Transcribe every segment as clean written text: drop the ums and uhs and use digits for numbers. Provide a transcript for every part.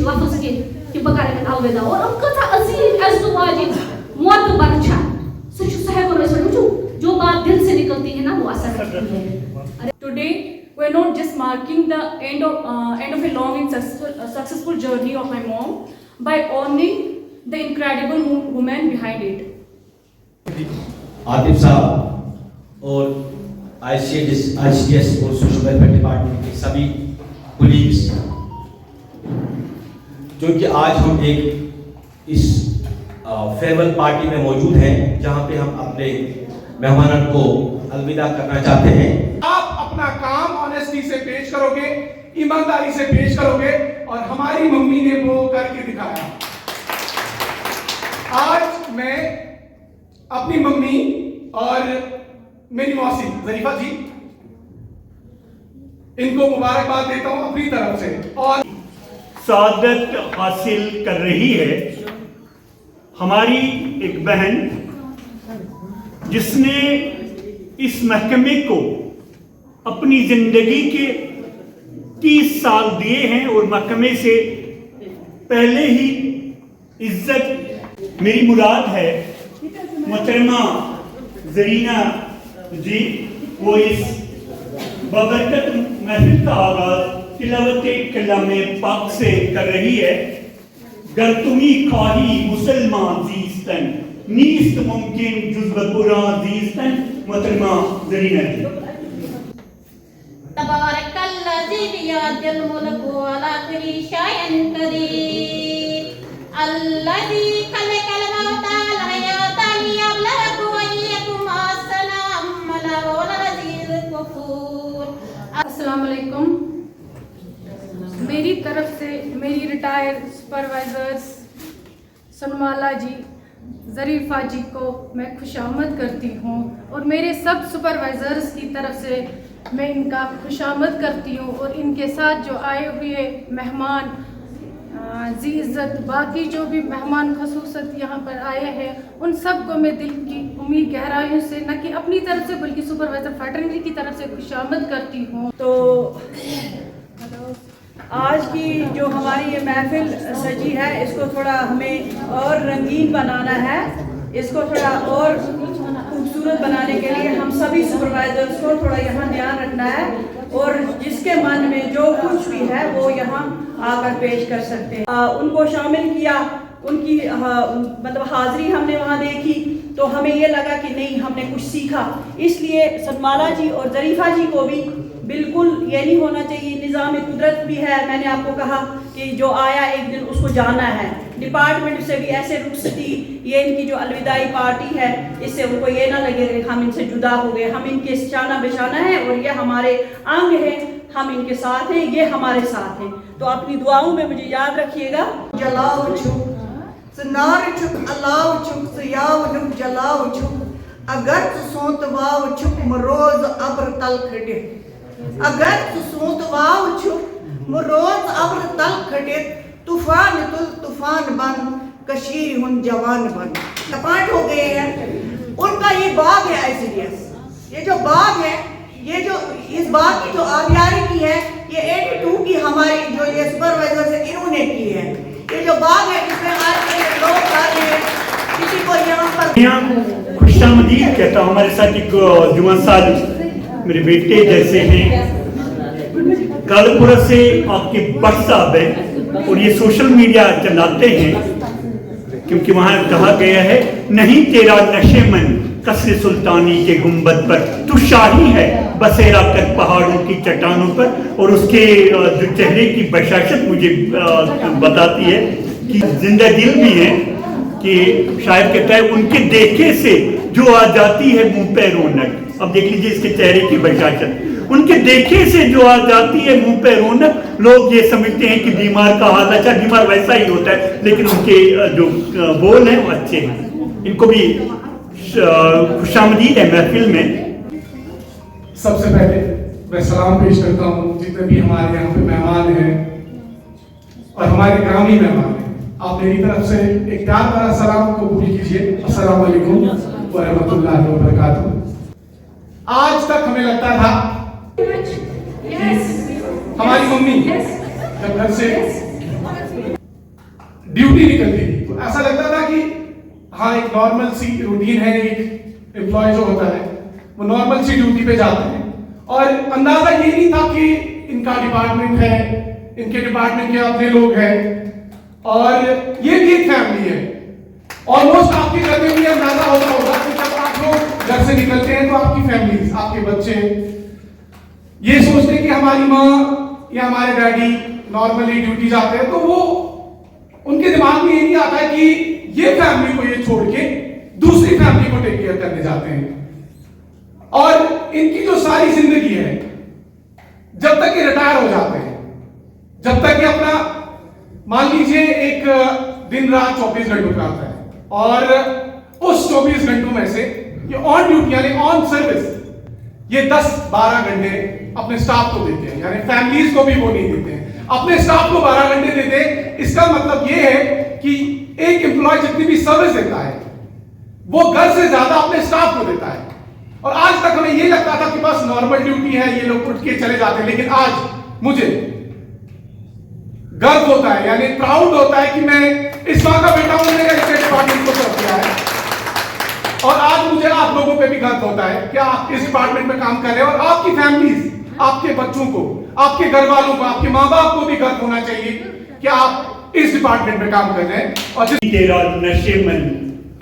लफ्ज कि बह कर अलविदा और कथा अजीम अज़्ज़ वाजिब मोतबर छा सो साहेब जो बात दिल से निकलती है ना वो असर करती है। Today we are not just marking the end of a long and successful journey of my mom by honoring the incredible woman behind it. Atif साहब और ICDS और सोशल वेलफेयर डिपार्टमेंट के सभी पुलिस, जो कि आज हम एक इस फेयरवेल पार्टी में मौजूद हैं जहां पे हम अपने मेहमानों को अलविदा करना चाहते हैं। आप अपना काम ऑनेस्टी से पेश करोगे, ईमानदारी से पेश करोगे और हमारी मम्मी ने वो करके दिखाया। आज मैं अपनी मम्मी और मेरी मौसी जरीफा जी इनको मुबारकबाद देता हूं अपनी तरफ से। और सादत हासिल कर रही है हमारी एक बहन जिसने इस महकमे को अपनी जिंदगी के 30 साल दिए हैं और महकमे से पहले ही इज्जत। मेरी मुराद है मोहतरमा ज़रीना जी, वो इस बबरकत महफिल का आगाज तिलावत कलामे पाक से कर रही है। गर तुमी खाही मुसलमान जीस्तन नीस्त मुमकिन जुज़्व कुरान जीस्तन। मोहतरमा ज़रीना जी। तबारकल्लज़ी बियदिल मुल्कु व अला कुल्ली शैइन क़दीर अल्लज़ी खलक़ल मौता वल हयाता लियब्लवकुम अय्युकुम अहसनु अमला व हुवल अज़ीज़ुल गफूर। अस्सलाम वालेकुम। मेरी तरफ से मेरी रिटायर्ड सुपरवाइजर्स सनमाला जी, ज़रीफ़ा जी को मैं खुशामद करती हूँ और मेरे सब सुपरवाइजर्स की तरफ से मैं इनका खुशामद करती हूँ और इनके साथ जो आए हुए मेहमान जी इज़्ज़त, बाकी जो भी मेहमान खसूसत यहाँ पर आए हैं, उन सब को मैं दिल की उम्मीद गहराइयों से न कि अपनी तरफ से बल्कि सुपरवाइज़र फैटर्निटी की तरफ से खुशामद करती हूँ। तो आज की जो हमारी ये महफिल सजी है, इसको थोड़ा हमें और रंगीन बनाना है, इसको थोड़ा और खूबसूरत बनाने के लिए हम सभी सुपरवाइजर्स को थोड़ा यहाँ ध्यान रखना है और जिसके मन में जो कुछ भी है वो यहाँ आकर पेश कर सकते हैं। उनको शामिल किया, उनकी मतलब हाजिरी हमने वहाँ देखी तो हमें ये लगा कि नहीं, हमने कुछ सीखा। इसलिए सनमाला जी और ज़रीफ़ा जी को भी बिल्कुल ये नहीं होना चाहिए, निज़ाम कुदरत भी है। मैंने आपको कहा कि जो आया एक दिन उसको जाना है। डिपार्टमेंट से भी ऐसे रुखसती, ये इनकी जो अलविदाई पार्टी है, इससे उनको ये ना लगे कि हम इनसे जुदा हो गए। हम इनके शाना बिशाना है और ये हमारे अंग हैं, हम इनके साथ हैं, ये हमारे साथ हैं। तो अपनी दुआओं में मुझे याद रखिएगा। जलाओ छुप सनार छुप अलाव छुप सयाव नुक जलाओ छुप अगर सोत वाव छुप मरोज अब्र तल खड़े अगर सोत वाव छुप मरोज अब्र तल खड़े तूफान तुल तूफान बन कशीर हुन जवान बन। टपाट हो गए हैं। उनका ये बाग है ICDS, ये जो बाग है, ये जो इस बाग की जो आबियारी की है, ये 82 की हमारी जो ये सुपरवाइजर से इन्होंने की है। ये जो बाग है इसमें आज के लोग आ रहे हैं, किसी को यहाँ पर खुशामदीद कहता हूँ। हमारे साथ एक जुमा साल मेरे बेटे जैसे हैं, कालपुरा से आपके भट्ट साहब है और ये सोशल मीडिया चलाते हैं क्योंकि वहाँ कहा गया है नहीं तेरा नशे मन कसर सुल्तानी के गुंबद पर, तू शाही है बसेरा कर पहाड़ों की चट्टानों पर। और उसके जो चेहरे की बशाशत मुझे बताती है कि जिंदा दिल भी है कि शायद कहता है उनके देखे से जो आ जाती है मुंह पे रौनक। अब देख लीजिए इसके चेहरे की बशाशत, उनके देखे से जो आ जाती है मुंह पे रौनक। लोग ये समझते हैं कि बीमार का हाल अच्छा, बीमार वैसा ही होता है, लेकिन उनके जो बोल हैं वो अच्छे हैं। इनको भी खुशामदीद है महफिल में। सबसे पहले मैं सलाम पेश करता हूँ जितने भी हमारे यहाँ पे मेहमान हैं और हमारे ग्रामीण मेहमान हैं। आप मेरी तरफ से एक प्यार भरा सलाम कबूल कीजिए। अस्सलाम वालेकुम व रहमतुल्लाहि व बरकातहू। आज तक हमें लगता था हमारी मम्मी जब घर से ड्यूटी निकलती थी तो ऐसा लगता था कि हाँ एक नॉर्मल सी रूटीन है, एक एम्प्लॉय जो होता है वो नॉर्मल सी ड्यूटी पे जाते हैं और अंदाजा ये नहीं था कि इनका डिपार्टमेंट है, इनके डिपार्टमेंट के अपने लोग हैं और ये भी एक फैमिली है। ऑलमोस्ट आपके घर में भी अंदाजा होता होगा कि जब आप लोग घर से निकलते हैं तो आपकी फैमिली, आपके बच्चे ये सोचते हैं कि हमारी माँ या हमारे डैडी नॉर्मली ड्यूटी जाते हैं, तो वो उनके दिमाग में ये नहीं आता है कि ये फैमिली को ये छोड़ के दूसरी फैमिली को टेक केयर करने जाते हैं। और इनकी जो सारी जिंदगी है, जब तक ये रिटायर हो जाते हैं, जब तक ये अपना मान लीजिए एक दिन रात 24 घंटों का आता है और उस 24 घंटों में से ये ऑन ड्यूटी यानी ऑन सर्विस ये 10-12 घंटे अपने स्टाफ को देते हैं, यानी फैमिलीज को भी वो नहीं देते हैं, अपने स्टाफ को 12 घंटे देते हैं। इसका मतलब ये है कि एक एम्प्लॉय जितनी भी सर्विस देता है वो घर से ज्यादा अपने स्टाफ को देता है। और आज तक हमें ये लगता था कि बस नॉर्मल ड्यूटी है, ये लोग उठ के चले जाते हैं, लेकिन आज मुझे गर्व होता है, यानी प्राउड होता है कि मैं इस माँ का बेटा हूं, मैंने इसके डिपार्टमेंट को सर्व किया है। और आज मुझे आप लोगों पे भी गर्व होता है कि आप इस डिपार्टमेंट में काम कर रहे हैं और आपकी फैमिलीज, आपके बच्चों को, आपके घर वालों को, आपके माँ बाप को भी गर्व होना चाहिए कि आप इस डिपार्टमेंट में काम कर रहे हैं। और तेरा नशेमन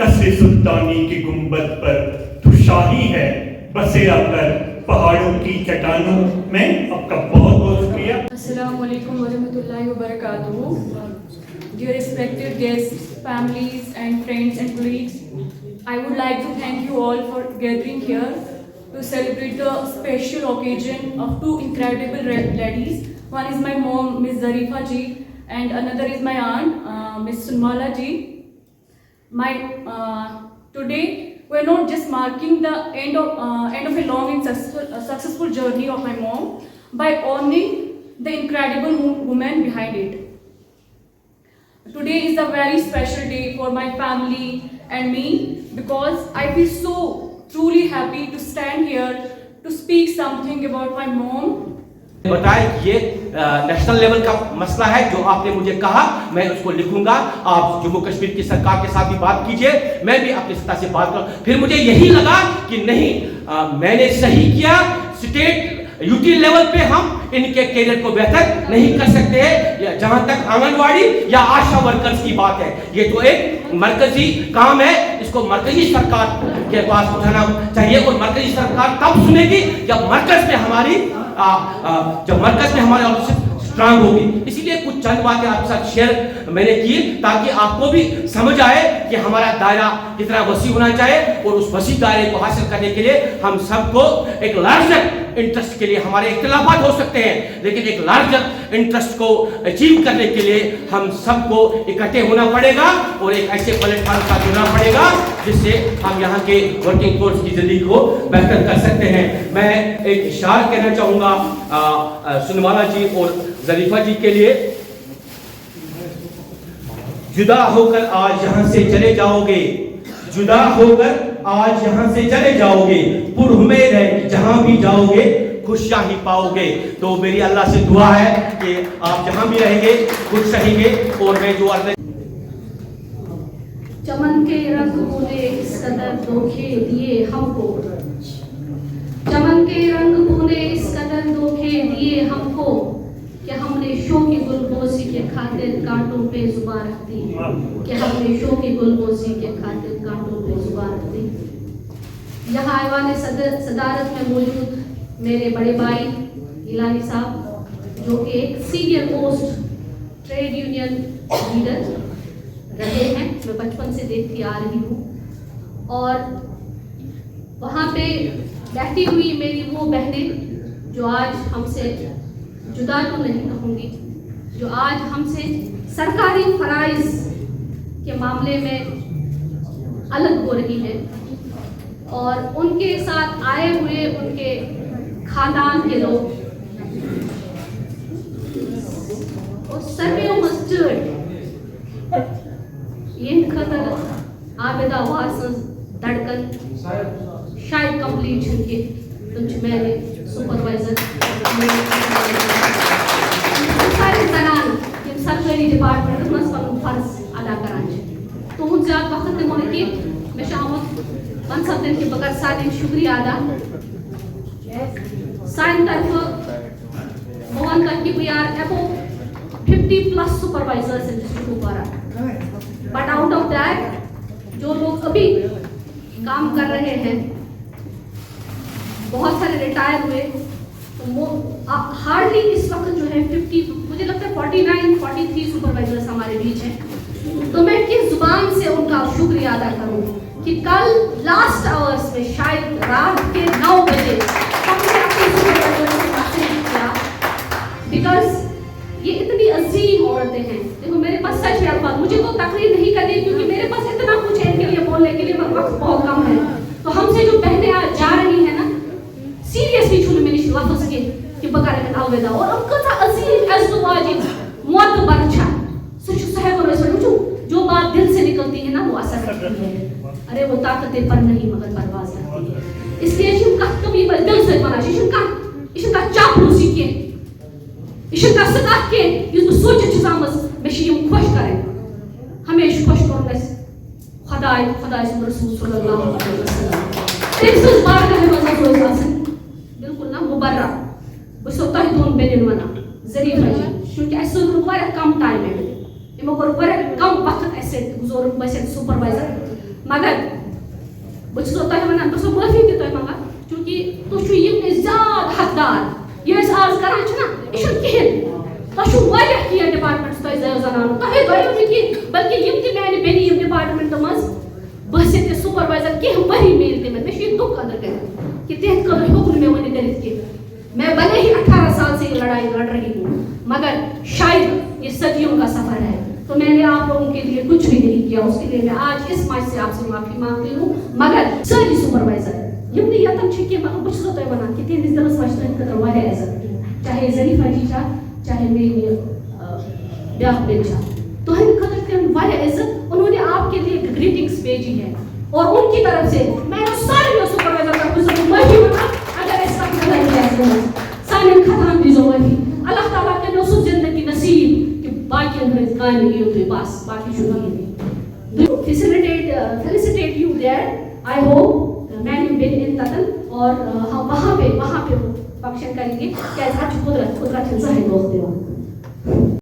कसरे सुल्तानी की गुंबद पर तू शाही है बसेरा कर पहाड़ों की चट्टानों में। आपका बहुत बहुत शुक्रिया। अस्सलाम वालेकुम वरहमतुल्लाहि वबरकातुहू। Dear respected guests, families and friends and colleagues, I would like to thank you all for gathering here to celebrate the special occasion of two incredible ladies. One is my mom, Miss Zarifa ji, and another is my aunt, Miss Sunmala ji. Today we're not just marking the end of a long and successful journey of my mom by honoring the incredible woman behind it. Today is a very special day for my family and me because I feel so truly happy to stand here to speak something about my mom. बताएं ये national level का मसला है जो आपने मुझे कहा, मैं उसको लिखूंगा। आप जम्मू कश्मीर की सरकार के साथ भी बात कीजिए, मैं भी अपनी सत्ता से बात करूं। फिर मुझे यही लगा कि नहीं, मैंने सही किया। स्टेट यूटी लेवल पे हम इनके कैरियर को बेहतर नहीं कर सकते हैं। जहां तक आंगनवाड़ी या आशा वर्कर्स की बात है, ये तो एक मरकजी काम है, इसको मरकजी सरकार के पास उठाना चाहिए और मरकजी सरकार तब सुनेगी जब मरकज में हमारी ऑफिस स्ट्रांग होगी। इसीलिए कुछ चंद बातें आपके साथ शेयर मैंने की ताकि आपको भी समझ आए कि हमारा दायरा कितना वसी होना चाहिए और उस वसी दायरे को हासिल करने के लिए हम सबको एक लार्जर इंटरेस्ट के लिए, हमारे इख्तिलाफात हो सकते हैं लेकिन एक लार्जर इंटरेस्ट को अचीव करने के लिए हम सबको इकट्ठे होना पड़ेगा और एक ऐसे प्लेटफॉर्म का जुड़ना पड़ेगा जिससे हम यहाँ के वर्किंग फोर्स की जिंदगी को बेहतर कर सकते हैं। मैं एक इशारा कहना चाहूँगा सुनवाला जी और जरीफा जी के लिए। जुदा होकर आज यहाँ से चले जाओगे, जुदा होकर आज यहाँ से चले जाओगे, पुरुमेद है कि जहाँ भी जाओगे खुशियाँ ही पाओगे। तो मेरी अल्लाह से दुआ है कि आप जहाँ भी रहेंगे खुश रहेंगे। और मैं जो अर्ज चमन के रंग बोले इस कदर धोखे दिए हमको, चमन के रंग बोले इस कदर धोखे दिए हमको कि हमने शो की गुलगोशी के खातिर कांटों पे जुबान रख दी, कि हमने शो की गुलगोशी के खातिर कांटों पे जुबान रख दी। यहाँ ऐवान सदारत में मौजूद मेरे बड़े भाई गिलानी साहब जो कि एक senior post trade union leader रहे हैं, मैं बचपन से देखती आ रही हूँ। और वहाँ पे बैठी हुई मेरी वो बहनें जो आज हमसे जुदा तो नहीं कहूँगी, जो आज हमसे सरकारी फराइज के मामले में अलग हो रही है और उनके साथ आए हुए उनके खानदान के लोग और सर्वे मस्टर्ड ये खतर आबिदा वासन धड़कन शायद कंप्लीशन के तुम मेरे सुपरवाइजर सारे जनान सरकारी डिपार्टमेंट में फर्ज दिमो कि मे आमुत वन सतन कि बकर सारे शुक्रिया अदा सान तरफ वन कर कि we are about 50+ supervisors in district Kupwara but out of that जो लोग अभी काम कर रहे हैं बहुत सारे रिटायर हुए तो हार्डली इस वक्त जो है 50 मुझे लगता है 49-43 सुपरवाइजर्स हमारे बीच हैं। तो मैं किस जुबान से उनका शुक्रिया अदा करूं कि कल लास्ट आवर्स में शायद रात के 9 बजे हमने अपने सुपरवाइजर से मैसेज किया बिकॉज ये इतनी अजीम औरतें हैं। देखो मेरे पास सच है बात मुझे तो तकरीर नहीं करनी क्योंकि मेरे पास इतना कुछ है इनके लिए बोलने के लिए मगर वक्त बहुत कम है। तो हमसे जो बहनें आज जा रही है ना सीरियसली छुने में लफ्ज के कि बकारे में अलविदा और उनका था अजीम अज़वाजी मौत बरछा सुच साहब और इसमें जो बात दिल से निकलती है ना वो असर करती है। अरे वो ताकतें पर नहीं मगर परवाज़ करती है। इसलिए जिनका कभी दिल से बना जिनका चापलूसी के जिनका सदाक के युद्ध सोच चीज़ामस बेशियम खुश करें हमेशा खुश करने खुदाई रसूल सल्लल्लाहु अलैहि वसल्लम इस बार का है मज़ा बिल्कुल ना मुबर्रा बस होता है दोन बेन वना जरीफ है क्योंकि ऐसे रुपया कम टाइम है इमो को रुपया कम वक्त ऐसे गुजर बस सुपरवाइजर मगर बस होता है वना बस माफी के तो मंगा क्योंकि तो छु ये ज्यादा हकदार ये आज करा छ ना इशु केन तो छु वाया की डिपार्टमेंट्स तो जय जनान तो है दोय कि बल्कि यम ति मैंने बेनी यम डिपार्टमेंट मस बस ये सुपरवाइजर के हम वही मेल ते में शी दुख अंदर कर कि तेज कदर हुक्म में वही दलित के मैं भले ही 18 साल से ये लड़ाई लड़ रही हूँ मगर शायद ये सदियों का सफर है। तो मैंने आप लोगों के लिए कुछ भी नहीं किया उसके लिए मैं आज इस माइक से आपसे माफी मांगती हूँ मगर सारी सुपरवाइजर यम ने यतन छिके मगर कुछ तो बना कि तेज दरस वास्ते कदर वाले ऐसा चाहे जरीफा जी चाहे मेरी ब्याह बेचा तो हम कदर के वाले इज्जत उन्होंने आपके लिए ग्रीटिंग्स भेजी है और उनकी तरफ से मैं सारे सुपरवाइजर का कुछ माफी मांगा अगर ऐसा नहीं है सारे खत्म भी जो वही अल्लाह ताला के नसूब जिंदगी नसीब कि बाकी अंग्रेज का नहीं होते बस बाकी शुरू नहीं felicitate you there I hope man you been in ततन और हम वहां पे फंक्शन करेंगे क्या आज कुदरत जाहिर होते हो।